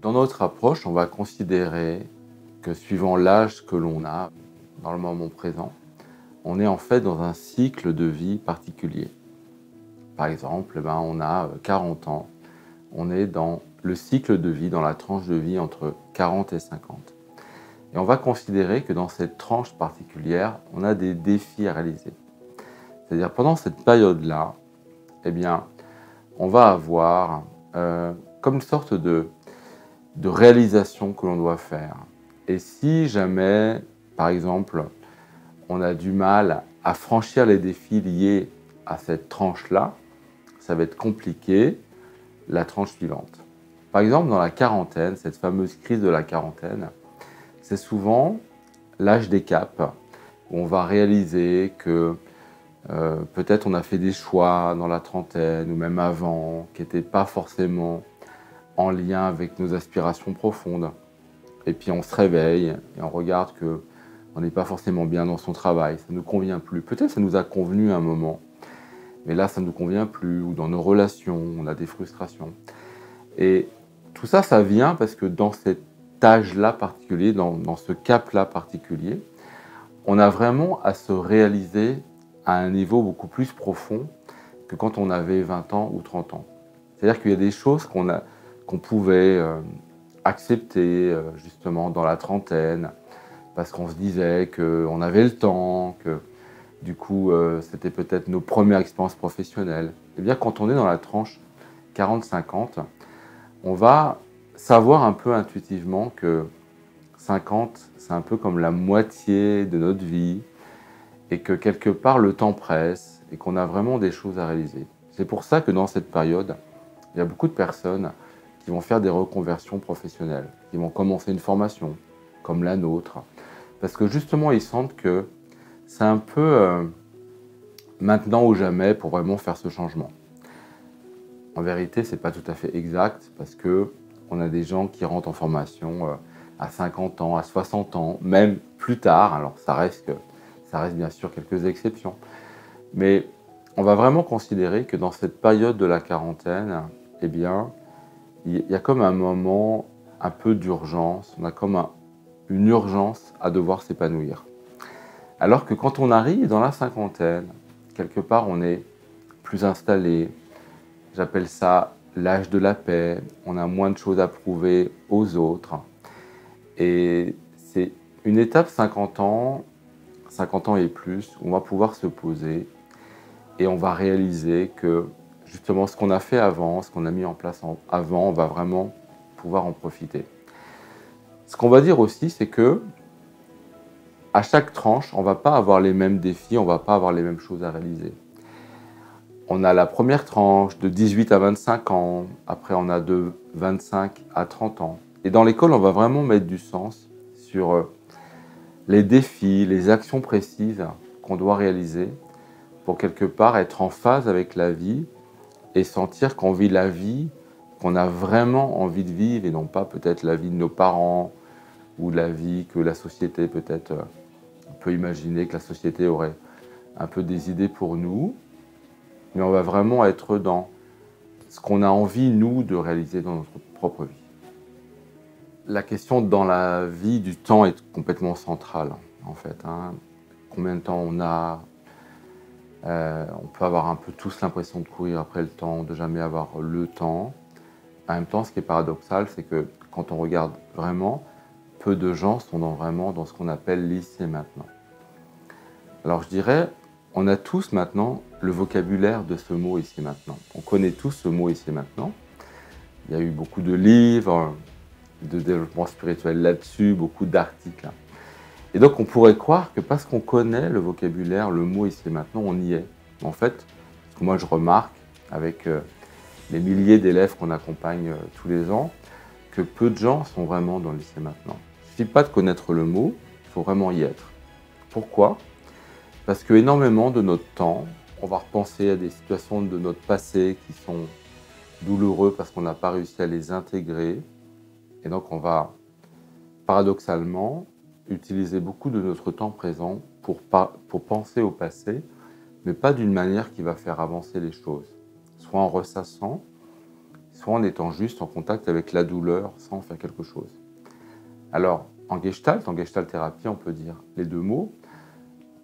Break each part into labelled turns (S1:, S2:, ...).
S1: Dans notre approche, on va considérer que suivant l'âge que l'on a, dans le moment présent, on est en fait dans un cycle de vie particulier. Par exemple, on a 40 ans, on est dans le cycle de vie, dans la tranche de vie entre 40 et 50. Et on va considérer que dans cette tranche particulière, on a des défis à réaliser. C'est-à-dire pendant cette période-là, eh bien, on va avoir comme une sorte de réalisation que l'on doit faire. Et si jamais, par exemple, on a du mal à franchir les défis liés à cette tranche-là, ça va être compliqué la tranche suivante. Par exemple, dans la quarantaine, cette fameuse crise de la quarantaine, c'est souvent l'âge des caps, où on va réaliser que peut-être on a fait des choix dans la trentaine ou même avant, qui n'étaient pas forcément en lien avec nos aspirations profondes. Et puis on se réveille et on regarde que on n'est pas forcément bien dans son travail, ça ne nous convient plus. Peut-être ça nous a convenu à un moment, mais là ça ne nous convient plus, ou dans nos relations, on a des frustrations. Et tout ça, ça vient parce que dans cet âge-là particulier, dans ce cap-là particulier, on a vraiment à se réaliser à un niveau beaucoup plus profond que quand on avait 20 ans ou 30 ans. C'est-à-dire qu'il y a des choses qu'on pouvait accepter justement dans la trentaine, parce qu'on se disait qu'on avait le temps, que du coup c'était peut-être nos premières expériences professionnelles. Et bien quand on est dans la tranche 40-50, on va savoir un peu intuitivement que 50, c'est un peu comme la moitié de notre vie, et que quelque part le temps presse, et qu'on a vraiment des choses à réaliser. C'est pour ça que dans cette période, il y a beaucoup de personnes qui vont faire des reconversions professionnelles, qui vont commencer une formation, comme la nôtre, parce que justement ils sentent que c'est un peu maintenant ou jamais pour vraiment faire ce changement. En vérité, c'est pas tout à fait exact, parce que on a des gens qui rentrent en formation à 50 ans, à 60 ans, même plus tard. Alors ça reste bien sûr quelques exceptions, mais on va vraiment considérer que dans cette période de la quarantaine, eh bien, il y a comme un moment un peu d'urgence, on a comme une urgence à devoir s'épanouir. Alors que quand on arrive dans la cinquantaine, quelque part on est plus installé, j'appelle ça l'âge de la paix, on a moins de choses à prouver aux autres. Et c'est une étape 50 ans et plus, où on va pouvoir se poser et on va réaliser que justement ce qu'on a fait avant, ce qu'on a mis en place avant, on va vraiment pouvoir en profiter. Ce qu'on va dire aussi, c'est que à chaque tranche, on ne va pas avoir les mêmes défis, on ne va pas avoir les mêmes choses à réaliser. On a la première tranche de 18 à 25 ans, après on a de 25 à 30 ans. Et dans l'école, on va vraiment mettre du sens sur les défis, les actions précises qu'on doit réaliser pour quelque part être en phase avec la vie et sentir qu'on vit la vie qu'on a vraiment envie de vivre, et non pas peut-être la vie de nos parents ou la vie que la société peut-être peut imaginer que la société aurait un peu des idées pour nous, mais on va vraiment être dans ce qu'on a envie, nous, de réaliser dans notre propre vie. La question dans la vie du temps est complètement centrale, en fait. Combien de temps on a, on peut avoir un peu tous l'impression de courir après le temps, de jamais avoir le temps. En même temps, ce qui est paradoxal, c'est que quand on regarde vraiment, peu de gens sont vraiment dans ce qu'on appelle l'ici et maintenant. Alors je dirais, on a tous maintenant le vocabulaire de ce mot ici et maintenant. On connaît tous ce mot ici et maintenant. Il y a eu beaucoup de livres, de développement spirituel là-dessus, beaucoup d'articles. Et donc on pourrait croire que parce qu'on connaît le vocabulaire, le mot ici et maintenant, on y est. En fait, ce que moi je remarque avec les milliers d'élèves qu'on accompagne tous les ans, que peu de gens sont vraiment dans l'ici et maintenant. Il ne suffit pas de connaître le mot, il faut vraiment y être. Pourquoi ? Parce que énormément de notre temps, on va repenser à des situations de notre passé qui sont douloureux parce qu'on n'a pas réussi à les intégrer. Et donc on va, paradoxalement, utiliser beaucoup de notre temps présent pour penser au passé, mais pas d'une manière qui va faire avancer les choses. Soit en ressassant, soit en étant juste en contact avec la douleur sans faire quelque chose. Alors, en Gestalt thérapie, on peut dire les deux mots.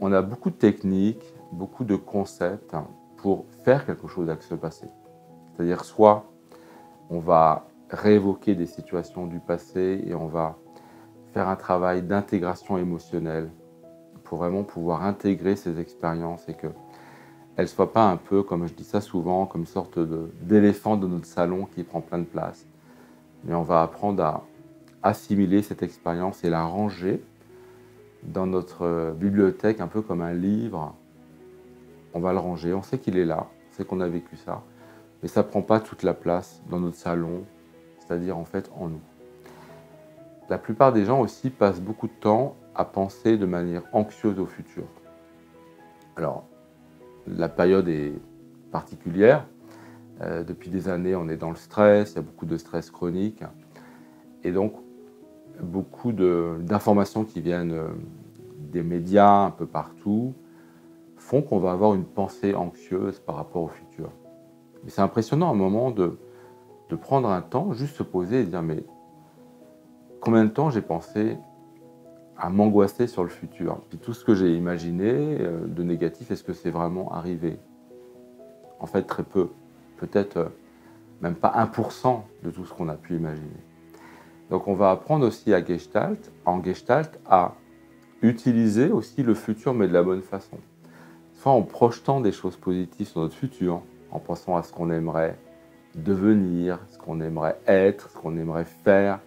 S1: On a beaucoup de techniques, beaucoup de concepts pour faire quelque chose avec ce passé. C'est-à-dire soit on va réévoquer des situations du passé et on va faire un travail d'intégration émotionnelle pour vraiment pouvoir intégrer ces expériences et qu'elles ne soient pas un peu, comme je dis ça souvent, comme une sorte d'éléphant de notre salon qui prend plein de place. Mais on va apprendre à assimiler cette expérience et la ranger dans notre bibliothèque, un peu comme un livre. On va le ranger, on sait qu'il est là, on sait qu'on a vécu ça, mais ça ne prend pas toute la place dans notre salon, c'est-à-dire en fait en nous. La plupart des gens aussi passent beaucoup de temps à penser de manière anxieuse au futur. Alors, la période est particulière. Depuis des années, on est dans le stress, il y a beaucoup de stress chronique. Et donc, beaucoup d'informations qui viennent des médias un peu partout font qu'on va avoir une pensée anxieuse par rapport au futur. Mais c'est impressionnant à un moment de prendre un temps, juste se poser et dire mais combien de temps j'ai pensé à m'angoisser sur le futur? Puis tout ce que j'ai imaginé de négatif, est-ce que c'est vraiment arrivé? En fait, très peu. Peut-être même pas 1% de tout ce qu'on a pu imaginer. Donc on va apprendre aussi en Gestalt, à utiliser aussi le futur, mais de la bonne façon. Soit en projetant des choses positives sur notre futur, en pensant à ce qu'on aimerait devenir, ce qu'on aimerait être, ce qu'on aimerait faire,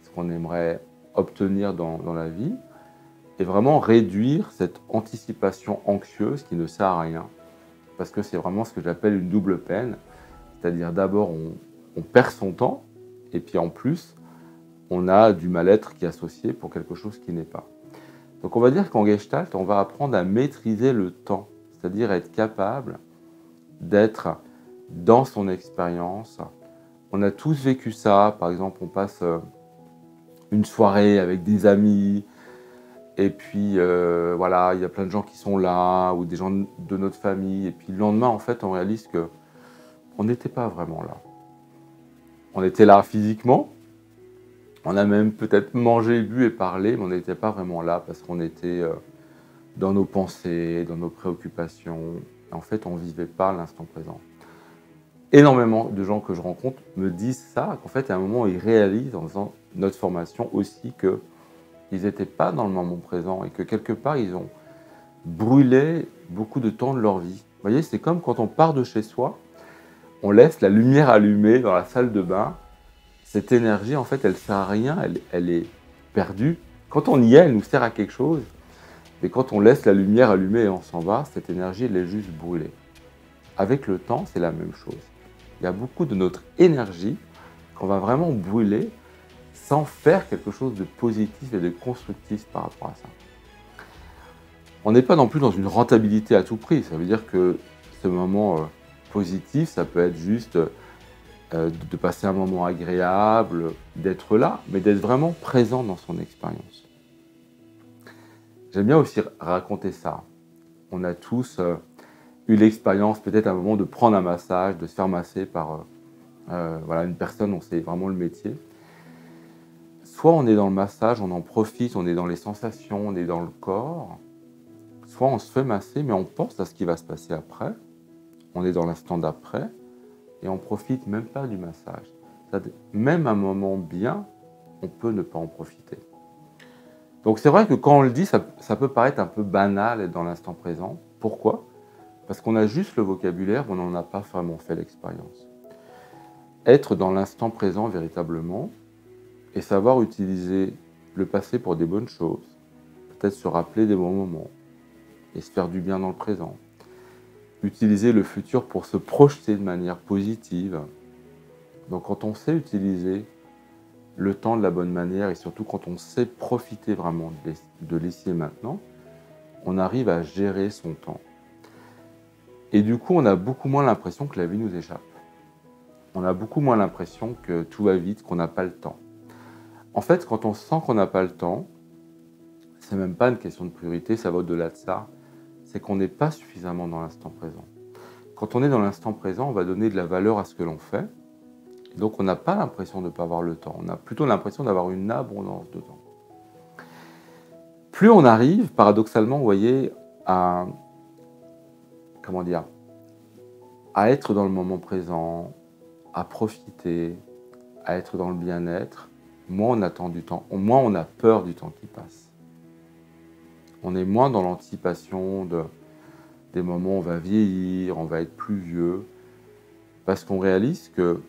S1: ce qu'on aimerait obtenir dans la vie, et vraiment réduire cette anticipation anxieuse qui ne sert à rien, parce que c'est vraiment ce que j'appelle une double peine, c'est-à-dire d'abord on perd son temps, et puis en plus, on a du mal-être qui est associé pour quelque chose qui n'est pas. Donc on va dire qu'en Gestalt, on va apprendre à maîtriser le temps, c'est-à-dire être capable d'être dans son expérience. On a tous vécu ça, par exemple on passe une soirée avec des amis, et puis voilà, il y a plein de gens qui sont là, ou des gens de notre famille, et puis le lendemain en fait on réalise qu'on n'était pas vraiment là. On était là physiquement, on a même peut-être mangé, bu et parlé, mais on n'était pas vraiment là parce qu'on était dans nos pensées, dans nos préoccupations. En fait, on ne vivait pas l'instant présent. Énormément de gens que je rencontre me disent ça, qu'en fait, à un moment, ils réalisent en faisant notre formation aussi qu'ils n'étaient pas dans le moment présent et que quelque part, ils ont brûlé beaucoup de temps de leur vie. Vous voyez, c'est comme quand on part de chez soi, on laisse la lumière allumée dans la salle de bain. Cette énergie, en fait, elle ne sert à rien, elle est perdue. Quand on y est, elle nous sert à quelque chose. Mais quand on laisse la lumière allumée et on s'en va, cette énergie, elle est juste brûlée. Avec le temps, c'est la même chose. Il y a beaucoup de notre énergie qu'on va vraiment brûler sans faire quelque chose de positif et de constructif par rapport à ça. On n'est pas non plus dans une rentabilité à tout prix. Ça veut dire que ce moment positif, ça peut être juste de passer un moment agréable, d'être là, mais d'être vraiment présent dans son expérience. J'aime bien aussi raconter ça. On a tous eu l'expérience, peut-être à un moment, de prendre un massage, de se faire masser par voilà, une personne, on sait vraiment le métier. Soit on est dans le massage, on en profite, on est dans les sensations, on est dans le corps. Soit on se fait masser, mais on pense à ce qui va se passer après. On est dans l'instant d'après. Et on ne profite même pas du massage. Même un moment bien, on peut ne pas en profiter. Donc c'est vrai que quand on le dit, ça peut paraître un peu banal être dans l'instant présent. Pourquoi? Parce qu'on a juste le vocabulaire, on n'en a pas vraiment fait l'expérience. Être dans l'instant présent véritablement, et savoir utiliser le passé pour des bonnes choses, peut-être se rappeler des bons moments, et se faire du bien dans le présent. Utiliser le futur pour se projeter de manière positive. Donc quand on sait utiliser le temps de la bonne manière et surtout quand on sait profiter vraiment de l'ici et maintenant, on arrive à gérer son temps. Et du coup, on a beaucoup moins l'impression que la vie nous échappe. On a beaucoup moins l'impression que tout va vite, qu'on n'a pas le temps. En fait, quand on sent qu'on n'a pas le temps, c'est même pas une question de priorité, ça va au-delà de ça. C'est qu'on n'est pas suffisamment dans l'instant présent. Quand on est dans l'instant présent, on va donner de la valeur à ce que l'on fait. Donc on n'a pas l'impression de ne pas avoir le temps, on a plutôt l'impression d'avoir une abondance de temps. Plus on arrive, paradoxalement, vous voyez, à, comment dire, à être dans le moment présent, à profiter, à être dans le bien-être, moins on attend du temps, moins on a peur du temps qui passe. On est moins dans l'anticipation des moments où on va vieillir, on va être plus vieux, parce qu'on réalise que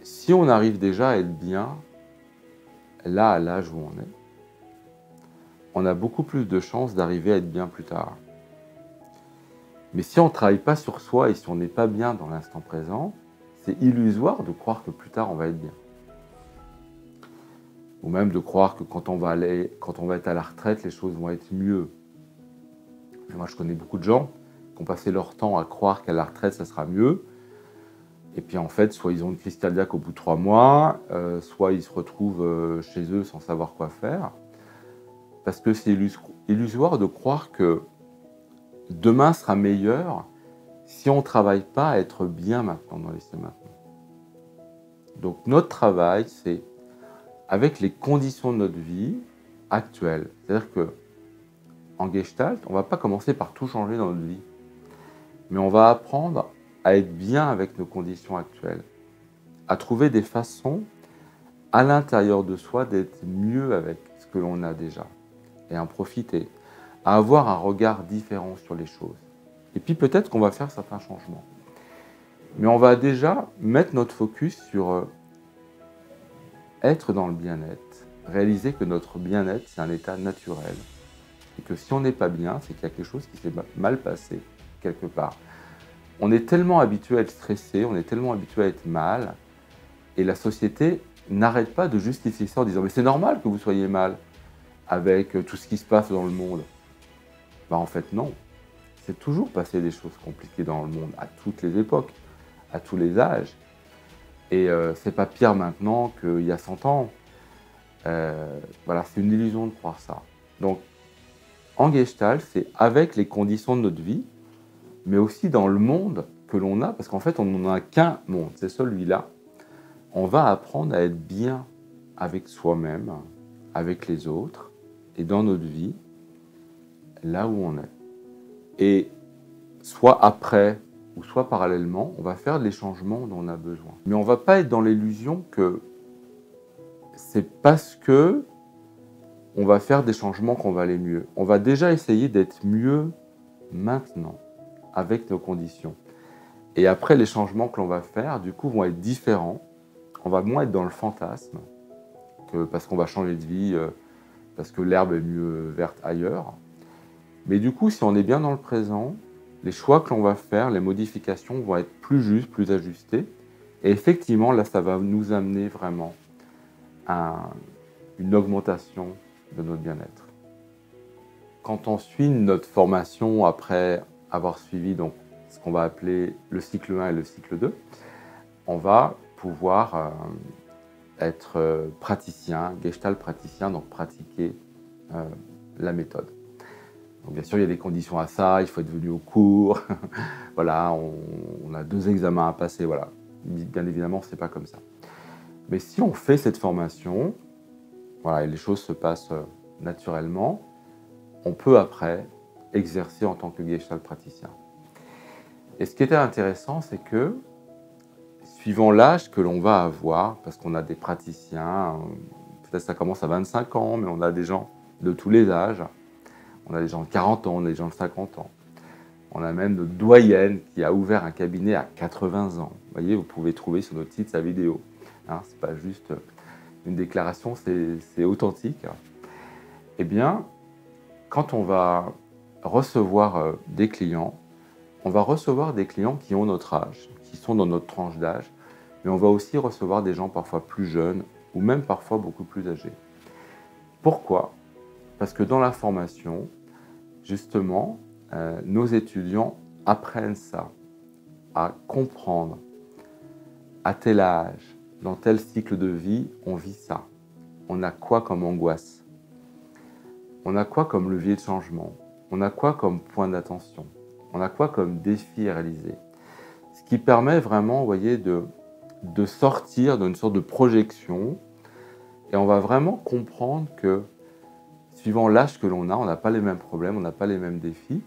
S1: si on arrive déjà à être bien, là, à l'âge où on a beaucoup plus de chances d'arriver à être bien plus tard. Mais si on ne travaille pas sur soi et si on n'est pas bien dans l'instant présent, c'est illusoire de croire que plus tard on va être bien. Ou même de croire que quand on va être à la retraite, les choses vont être mieux. Et moi, je connais beaucoup de gens qui ont passé leur temps à croire qu'à la retraite, ça sera mieux. Et puis en fait, soit ils ont une crise cardiaque au bout de 3 mois, soit ils se retrouvent chez eux sans savoir quoi faire. Parce que c'est illusoire de croire que demain sera meilleur si on ne travaille pas à être bien maintenant dans les maintenant. Donc notre travail, c'est avec les conditions de notre vie actuelles. C'est-à-dire que en Gestalt, on ne va pas commencer par tout changer dans notre vie. Mais on va apprendre à être bien avec nos conditions actuelles, à trouver des façons à l'intérieur de soi d'être mieux avec ce que l'on a déjà et en profiter, à avoir un regard différent sur les choses. Et puis peut-être qu'on va faire certains changements. Mais on va déjà mettre notre focus sur être dans le bien-être, réaliser que notre bien-être, c'est un état naturel. Et que si on n'est pas bien, c'est qu'il y a quelque chose qui s'est mal passé quelque part. On est tellement habitué à être stressé, on est tellement habitué à être mal, et la société n'arrête pas de justifier ça en disant « mais c'est normal que vous soyez mal avec tout ce qui se passe dans le monde ». En fait, non. C'est toujours passé des choses compliquées dans le monde, à toutes les époques, à tous les âges. Et c'est pas pire maintenant qu'il y a 100 ans. Voilà, c'est une illusion de croire ça. Donc, en Gestalt, c'est avec les conditions de notre vie, mais aussi dans le monde que l'on a, parce qu'en fait, on n'en a qu'un monde, c'est celui-là. On va apprendre à être bien avec soi-même, avec les autres, et dans notre vie, là où on est. Et soit après, ou soit parallèlement, on va faire les changements dont on a besoin. Mais on ne va pas être dans l'illusion que c'est parce que on va faire des changements qu'on va aller mieux. On va déjà essayer d'être mieux maintenant, avec nos conditions. Et après, les changements que l'on va faire, du coup, vont être différents. On va moins être dans le fantasme, parce qu'on va changer de vie, parce que l'herbe est mieux verte ailleurs. Mais du coup, si on est bien dans le présent, les choix que l'on va faire, les modifications vont être plus justes, plus ajustées. Et effectivement, là, ça va nous amener vraiment à une augmentation de notre bien-être. Quand on suit notre formation après avoir suivi donc, ce qu'on va appeler le cycle 1 et le cycle 2, on va pouvoir être praticien, Gestalt praticien, donc pratiquer la méthode. Donc bien sûr, il y a des conditions à ça, il faut être venu au cours, voilà, on a 2 examens à passer, voilà. Bien évidemment, c'est pas comme ça. Mais si on fait cette formation, voilà, et les choses se passent naturellement, on peut après exercer en tant que Gestalt praticien. Et ce qui était intéressant, c'est que, suivant l'âge que l'on va avoir, parce qu'on a des praticiens, peut-être ça commence à 25 ans, mais on a des gens de tous les âges, on a des gens de 40 ans, on a des gens de 50 ans. On a même notre doyenne qui a ouvert un cabinet à 80 ans. Vous voyez, vous pouvez trouver sur notre site sa vidéo. Hein, c'est pas juste une déclaration, c'est authentique. Eh bien, quand on va recevoir des clients, on va recevoir des clients qui ont notre âge, qui sont dans notre tranche d'âge, mais on va aussi recevoir des gens parfois plus jeunes ou même parfois beaucoup plus âgés. Pourquoi ? Parce que dans la formation, justement, nos étudiants apprennent ça, à comprendre à tel âge, dans tel cycle de vie, on vit ça. On a quoi comme angoisse? On a quoi comme levier de changement? On a quoi comme point d'attention? On a quoi comme défi à réaliser? Ce qui permet vraiment, vous voyez, de sortir d'une sorte de projection et on va vraiment comprendre que suivant l'âge que l'on a, on n'a pas les mêmes problèmes, on n'a pas les mêmes défis.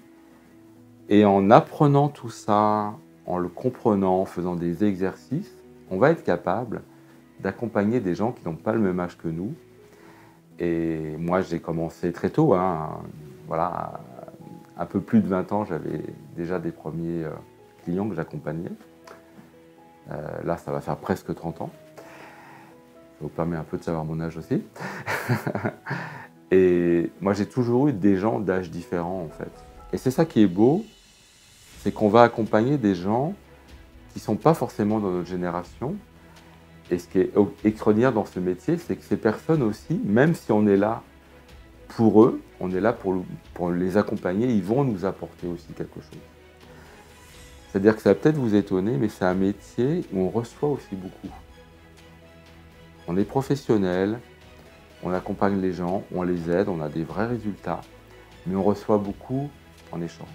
S1: Et en apprenant tout ça, en le comprenant, en faisant des exercices, on va être capable d'accompagner des gens qui n'ont pas le même âge que nous. Et moi, j'ai commencé très tôt, hein, voilà, un peu plus de 20 ans, j'avais déjà des premiers clients que j'accompagnais. Là, ça va faire presque 30 ans. Ça vous permet un peu de savoir mon âge aussi. Et moi, j'ai toujours eu des gens d'âge différents, en fait. Et c'est ça qui est beau, c'est qu'on va accompagner des gens qui ne sont pas forcément dans notre génération. Et ce qui est extraordinaire dans ce métier, c'est que ces personnes aussi, même si on est là pour eux, on est là pour les accompagner, ils vont nous apporter aussi quelque chose. C'est-à-dire que ça va peut-être vous étonner, mais c'est un métier où on reçoit aussi beaucoup. On est professionnel, on accompagne les gens, on les aide, on a des vrais résultats, mais on reçoit beaucoup en échange.